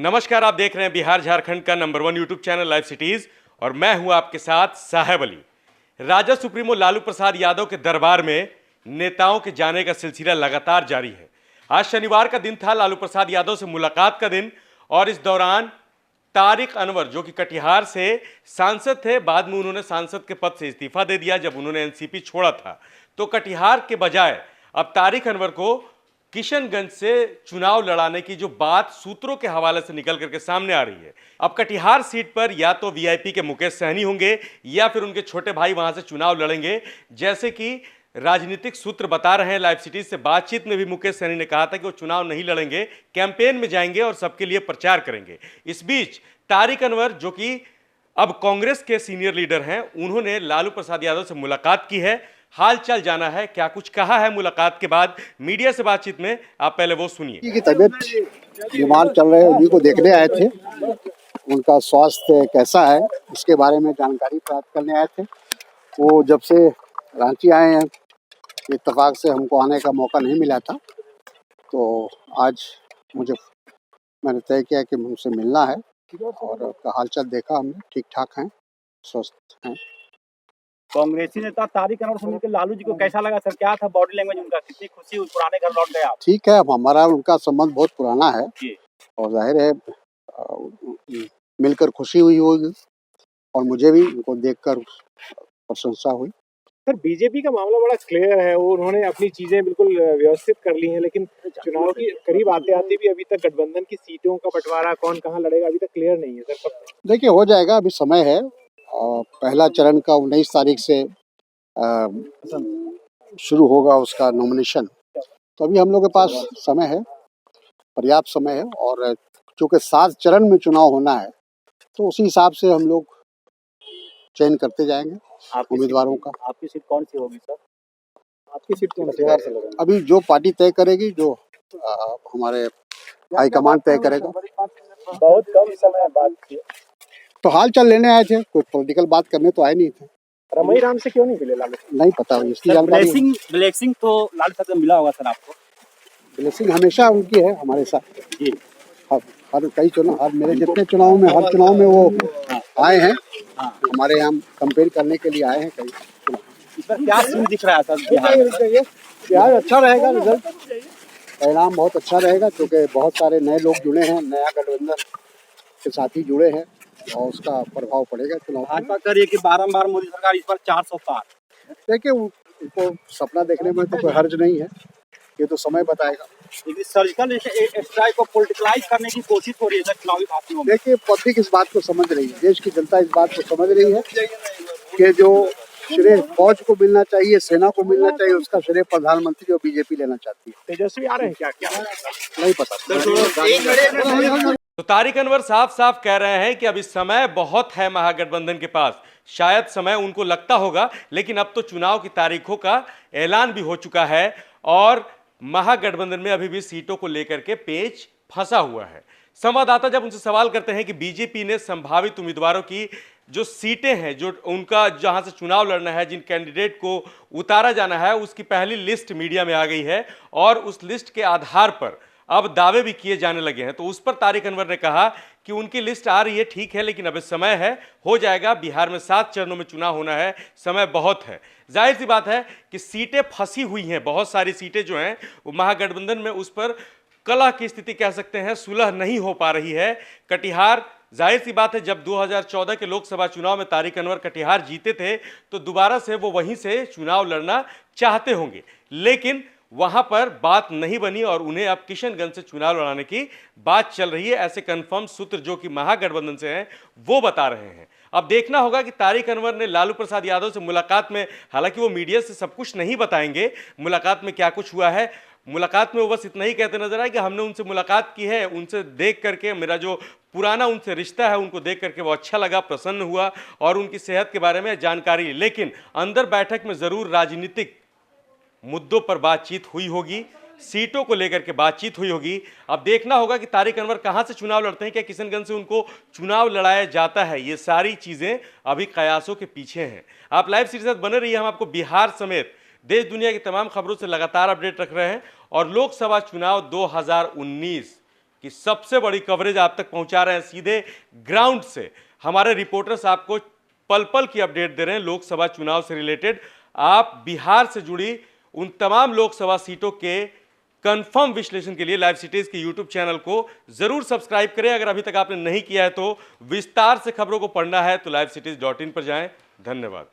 नमस्कार, आप देख रहे हैं बिहार झारखंड का number 1 YouTube channel live cities और मैं हूं आपके साथ साहेब अली। राजद सुप्रीमो लालू प्रसाद यादव के दरबार में नेताओं के जाने का सिलसिला लगातार जारी है। आज शनिवार का दिन था, लालू प्रसाद यादव से मुलाकात का दिन, और इस दौरान तारिक अनवर जो कि कटिहार से सांसद थे, बाद में उन्होंने सांसद के पद से इस्तीफा दे दिया जब उन्होंने एनसीपी छोड़ा था, तो कटिहार के बजाय अब तारिक अनवर को किशनगंज से चुनाव लड़ाने की जो बात सूत्रों के हवाले से निकल करके सामने आ रही है। अब कटिहार सीट पर या तो वीआईपी के मुकेश सहनी होंगे या फिर उनके छोटे भाई वहां से चुनाव लड़ेंगे, जैसे कि राजनीतिक सूत्र बता रहे हैं। लाइव सिटीज से बातचीत में भी मुकेश सहनी ने कहा था कि वो चुनाव नहीं लड़ेंगे, कैंपेन में जाएंगे और सबके लिए प्रचार करेंगे। इस बीच तारिक अनवर जो कि अब कांग्रेस के सीनियर लीडर हैं, उन्होंने लालू प्रसाद यादव से मुलाकात की है, हाल चाल जाना है, क्या कुछ कहा है मुलाकात के बाद मीडिया से बातचीत में, आप पहले वो सुनिए। की तबीयत बीमार चल रहे हैं, उन्हीं को देखने आए थे। उनका स्वास्थ्य कैसा है इसके बारे में जानकारी प्राप्त करने आए थे। वो जब से रांची आए हैं, इत्तेफाक से हमको आने का मौका नहीं मिला था, तो आज मैंने तय किया कि उनसे मिलना है और उनका हालचाल देखा हमने, ठीक ठाक हैं, स्वस्थ हैं। कांग्रेसी नेता तारिक अनवर से मिलकर लालू जी को कैसा लगा सर? क्या था बॉडी लैंग्वेज उनका? कितनी खुशी हुई, पुराने घर लौट गए आप? ठीक है, अब हमारा उनका संबंध बहुत पुराना है और जाहिर है मिलकर खुशी हुई होगी और मुझे भी उनको देखकर प्रशंसा हुई। सर, बीजेपी का मामला बड़ा क्लियर है, वो उन्होंने अपनी चीजें बिल्कुल व्यवस्थित कर ली हैं, लेकिन चुनाव के करीब आते आते भी अभी तक गठबंधन की सीटों का बंटवारा कौन कहाँ लड़ेगा अभी तक क्लियर नहीं है सर। देखिए, हो जाएगा, अभी समय है। पहला चरण का 19 तारीख से शुरू होगा उसका नॉमिनेशन, तो अभी हम लोग के पास समय है, पर्याप्त समय है। और चूंकि 7 चरण में चुनाव होना है, तो उसी हिसाब से हम लोग चयन करते जाएंगे उम्मीदवारों का। आपकी सीट कौन सी होगी सर? आपकी सीट कौन सी? अभी जो पार्टी तय करेगी, जो हमारे हाईकमान तय करेगा। बहुत कम समय बाद तो हाल चाल लेने आए थे, कोई पॉलिटिकल बात करने तो आए नहीं थे। रमई राम से क्यों नहीं मिले लालू? नहीं पता, इसकी जानकारी। ब्लेसिंग तो लालू साहब से मिला होगा सर आपको? ब्लेसिंग हमेशा उनकी है हमारे साथ जी। हर कई चुनाव, हर मेरे जितने चुनाव में, हर चुनाव में वो आए हैं, हमारे यहाँ कंपेयर करने के लिए आए हैं कई चुनाव। इस पर क्या सीन दिख रहा है सर? बिहार अच्छा रहेगा, रिजल्ट परिणाम बहुत अच्छा रहेगा, क्योंकि बहुत सारे नए लोग जुड़े हैं, नया गठबंधन के साथी जुड़े हैं और उसका प्रभाव पड़ेगा चुनाव। भाजपा कर रही है कि बारंबार मोदी सरकार इस बार 400 पार। देखिए, उनको सपना देखने में तो कोई हर्ज नहीं है, ये तो समय बताएगा। लेकिन सर्जिकल स्ट्राइक को पॉलिटिकलाइज करने की कोशिश हो रही है सर चुनावी भाषणों में। देखिए, पब्लिक इस बात को समझ रही है, देश की जनता इस बात को समझ रही है कि जो श्रेय फौज को मिलना चाहिए, सेना को मिलना चाहिए, उसका श्रेय प्रधानमंत्री और बीजेपी लेना चाहती है। तेजस्वी आ रहे हैं क्या? नहीं पता। तो तारिक अनवर साफ साफ कह रहे हैं कि अभी समय बहुत है महागठबंधन के पास, शायद समय उनको लगता होगा, लेकिन अब तो चुनाव की तारीखों का ऐलान भी हो चुका है और महागठबंधन में अभी भी सीटों को लेकर के पेच फंसा हुआ है। संवाददाता जब उनसे सवाल करते हैं कि बीजेपी ने संभावित उम्मीदवारों की जो सीटें हैं, जो उनका जहां से चुनाव लड़ना है, जिन कैंडिडेट को उतारा जाना है, उसकी पहली लिस्ट मीडिया में आ गई है और उस लिस्ट के आधार पर अब दावे भी किए जाने लगे हैं, तो उस पर तारिक अनवर ने कहा कि उनकी लिस्ट आ रही है, ठीक है, लेकिन अभी समय है, हो जाएगा। बिहार में 7 चरणों में चुनाव होना है, समय बहुत है। जाहिर सी बात है कि सीटें फंसी हुई हैं, बहुत सारी सीटें जो हैं वो महागठबंधन में उस पर कलह की स्थिति कह सकते हैं, सुलह नहीं हो पा रही है। कटिहार, जाहिर सी बात है, जब 2014 के लोकसभा चुनाव में तारिक अनवर कटिहार जीते थे, तो दोबारा से वो वहीं से चुनाव लड़ना चाहते होंगे, लेकिन वहां पर बात नहीं बनी और उन्हें अब किशनगंज से चुनाव लड़ाने की बात चल रही है, ऐसे कंफर्म सूत्र जो कि महागठबंधन से हैं वो बता रहे हैं। अब देखना होगा कि तारिक अनवर ने लालू प्रसाद यादव से मुलाकात में, हालांकि वो मीडिया से सब कुछ नहीं बताएंगे मुलाकात में क्या कुछ हुआ है, मुलाकात में वो बस इतना ही कहते नजर आए कि हमने उनसे मुलाकात की है, उनसे देख करके मेरा जो पुराना उनसे रिश्ता है उनको देख करके वो अच्छा लगा, प्रसन्न हुआ और उनकी सेहत के बारे में जानकारी। लेकिन अंदर बैठक में जरूर राजनीतिक मुद्दों पर बातचीत हुई होगी, सीटों को लेकर के बातचीत हुई होगी। अब देखना होगा कि तारिक अनवर कहां से चुनाव लड़ते हैं, क्या किशनगंज से उनको चुनाव लड़ाया जाता है, ये सारी चीजें अभी कयासों के पीछे हैं। आप लाइव सीरीज साथ बने रहिए, हम आपको बिहार समेत देश दुनिया की तमाम खबरों से लगातार अपडेट रख रहे हैं और लोकसभा चुनाव 2019 कि सबसे बड़ी कवरेज आप तक पहुंचा रहे हैं सीधे ग्राउंड से। हमारे रिपोर्टर्स आपको पल पल की अपडेट दे रहे हैं लोकसभा चुनाव से रिलेटेड। आप बिहार से जुड़ी उन तमाम लोकसभा सीटों के कंफर्म विश्लेषण के लिए लाइव सिटीज के यूट्यूब चैनल को जरूर सब्सक्राइब करें। अगर अभी तक आपने नहीं किया है तो विस्तार से खबरों को पढ़ना है तो livecities.in पर जाएं। धन्यवाद।